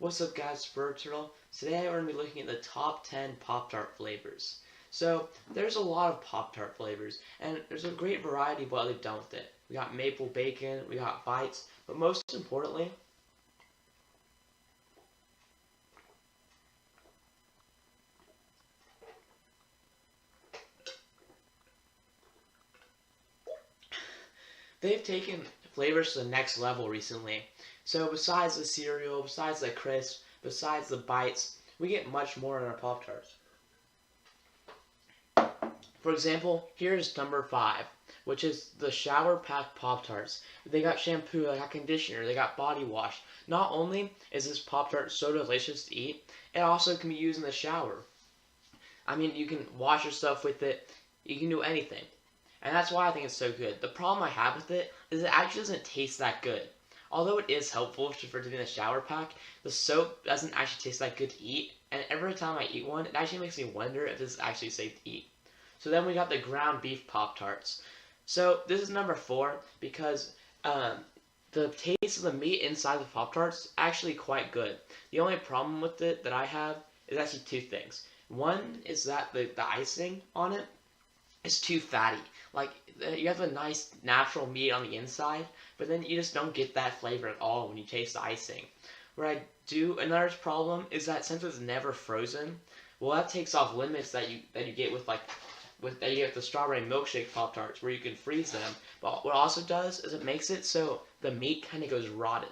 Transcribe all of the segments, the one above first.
What's up guys, it's Bird Turtle. Today we're going to be looking at the top 10 Pop-Tart flavors. So, there's a lot of Pop-Tart flavors, and there's a great variety of what they've done with it. We got maple bacon, we got bites, but most importantly, they've taken flavors to the next level recently. So besides the cereal, besides the crisp, besides the bites, we get much more in our Pop-Tarts. For example, here's number 5, which is the Shower Pack Pop-Tarts. They got shampoo, they got conditioner, they got body wash. Not only is this Pop-Tart so delicious to eat, it also can be used in the shower. I mean, you can wash yourself with it, you can do anything. And that's why I think it's so good. The problem I have with it is it actually doesn't taste that good. Although it is helpful for doing the shower pack, the soap doesn't actually taste that good to eat. And every time I eat one, it actually makes me wonder if this is actually safe to eat. So then we got the ground beef Pop-Tarts. So this is number 4 because the taste of the meat inside the Pop-Tarts is actually quite good. The only problem with it that I have is actually 2 things. One is that the icing on it is too fatty. Like, you have a nice natural meat on the inside, but then you just don't get that flavor at all when you taste the icing. Another problem is that since it's never frozen, well, that takes off limits that you get with the strawberry milkshake Pop-Tarts, where you can freeze them. But what it also does is it makes it so the meat kind of goes rotten.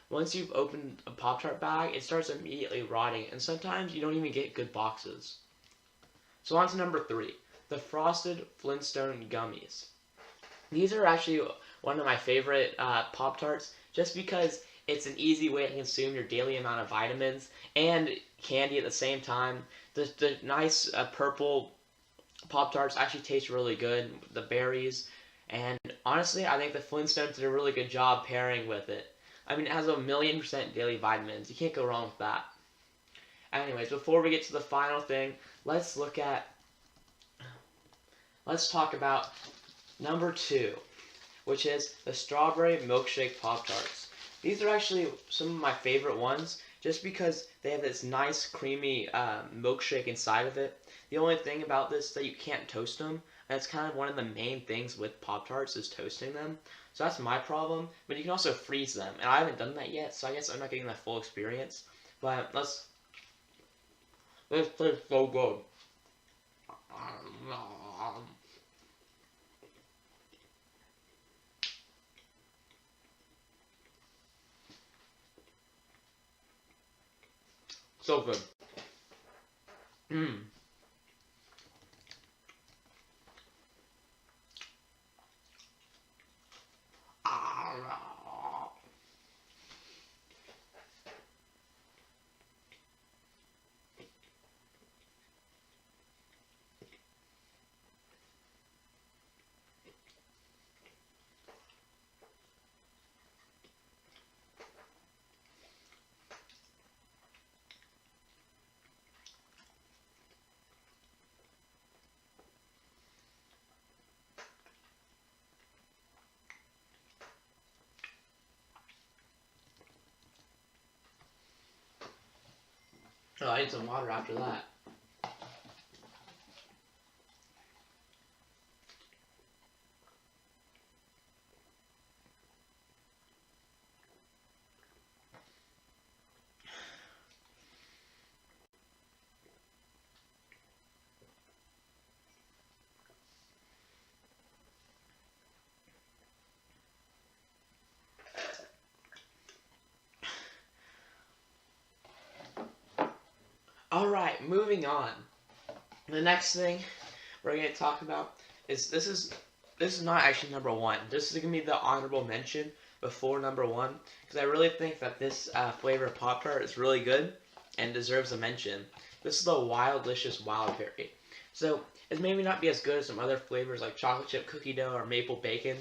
Once you've opened a Pop-Tart bag, it starts immediately rotting, and sometimes you don't even get good boxes. So on to number 3. The Frosted Flintstone Gummies. These are actually one of my favorite Pop-Tarts just because it's an easy way to consume your daily amount of vitamins and candy at the same time. The nice purple Pop-Tarts actually taste really good, the berries, and honestly, I think the Flintstones did a really good job pairing with it. I mean, it has 1,000,000% daily vitamins. You can't go wrong with that. Anyways, before we get to the final thing, let's talk about number 2, which is the Strawberry Milkshake Pop-Tarts. These are actually some of my favorite ones, just because they have this nice creamy milkshake inside of it. The only thing about this is that you can't toast them, and that's kind of one of the main things with Pop-Tarts is toasting them. So that's my problem, but you can also freeze them, and I haven't done that yet, so I guess I'm not getting that full experience. But this tastes so good. So good. Mmm. Oh, I need some water after that. Alright, moving on. The next thing we're going to talk about is this is not actually number 1. This is going to be the honorable mention before number 1, because I really think that this flavor of Pop-Tart is really good and deserves a mention. This is the Wildlicious Wild Berry. So, it's maybe not be as good as some other flavors like chocolate chip cookie dough or maple bacon,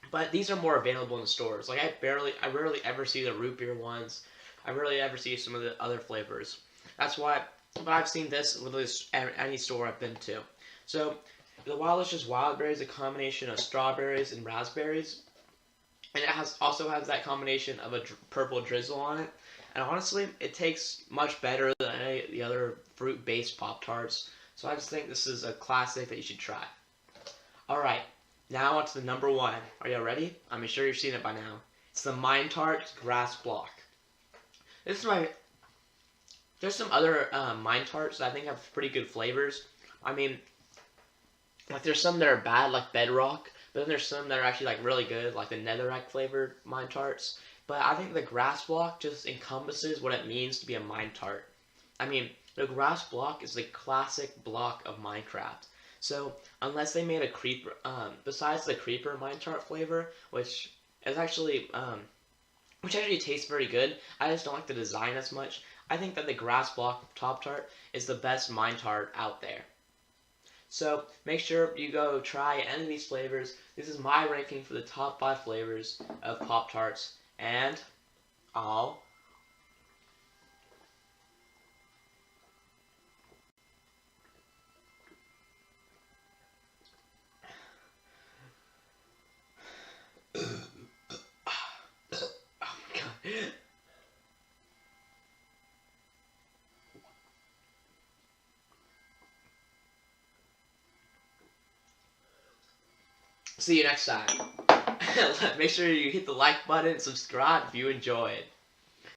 but these are more available in stores. Like I rarely ever see the root beer ones. I rarely ever see some of the other flavors. That's why, but I've seen this literally at any store I've been to. So, the Wildlicious Wild Berry is a combination of strawberries and raspberries. and it also has that combination of a purple drizzle on it. And honestly, it tastes much better than any of the other fruit-based Pop-Tarts. So I just think this is a classic that you should try. Alright, now on to the number one. Are you ready? I'm sure you've seen it by now. It's the Mine-Tart Grass Block. This is my... There's some other Mine-Tarts that I think have pretty good flavors. I mean, like there's some that are bad, like Bedrock. But then there's some that are actually like really good, like the Netherrack flavored Mine-Tarts. But I think the Grass Block just encompasses what it means to be a Mine-Tart. I mean, the Grass Block is the classic block of Minecraft. So unless they made a creeper, besides the creeper Mine-Tart flavor, which is actually, which actually tastes very good, I just don't like the design as much. I think that the Grass Block Top Tart is the best Mine-Tart out there. So make sure you go try any of these flavors. This is my ranking for the top 5 flavors of Pop-Tarts, and I'll oh my god. See you next time. Make sure you hit the like button and subscribe if you enjoyed.